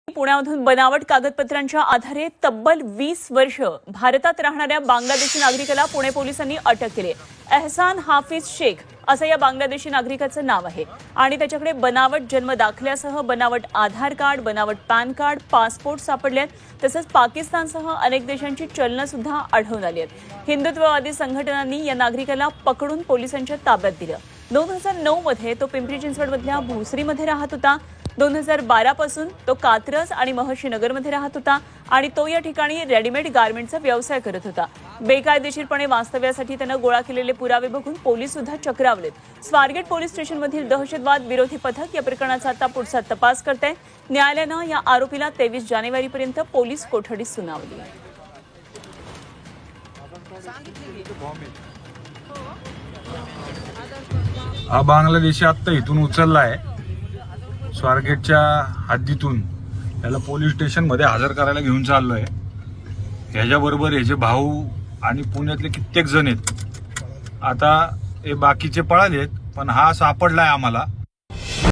पुण्यामधून बनावट कागदपत्रांच्या आधारे तब्बल 20 वर्ष भारतात राहणाऱ्या बांगलादेशी नागरिकाला पुणे पोलिसांनी अटक केली। एहसान हाफिज शेख असं या बांगलादेशी नागरिकाचं नाव आहे आणि त्याच्याकडे बनावट जन्म दाखल्यासह बनावट आधार कार्ड, बनावट पॅन कार्ड, पासपोर्ट सापडलेत। तसंच पाकिस्तानसह अनेक देशांची चलनं सुद्धा आढळून आली आहेत। हिंदुत्ववादी संघटनांनी या नागरिकाला पकडून पोलिसांच्या ताब्यात दिलं। 2009 मध्ये तो पिंपरी चिंचवडमधल्या भोसरीमध्ये राहत होता। 2012 पासून तो कात्रज आणि महर्षी नगरमध्ये राहत होता आणि तो या ठिकाणी रेडीमेड गारमेंटचा व्यवसाय करत होता। बेकायदेशीरपणे वास्तव्यासाठी त्यानं गोळा केलेले पुरावे बघून पोलीस सुद्धा चक्रावलेत। स्वारगेट पोलीस स्टेशनमधील दहशतवाद विरोधी पथक या प्रकरणाचा आता पुढचा तपास करते। न्यायालयानं या आरोपीला 23 जानेवारीपर्यंत पोलीस कोठडीत सुनावली। हा बांगलादेशी आत्ता इथून उचलला आहे स्वारगेटच्या हद्दीतून। त्याला पोलीस स्टेशनमध्ये हजर करायला घेऊन चाललोय। ह्याच्याबरोबर ह्याचे भाऊ आणि पुण्यातले कित्येक जण आहेत। आता हे बाकीचे पळालेत पण हा सापडलाय आम्हाला।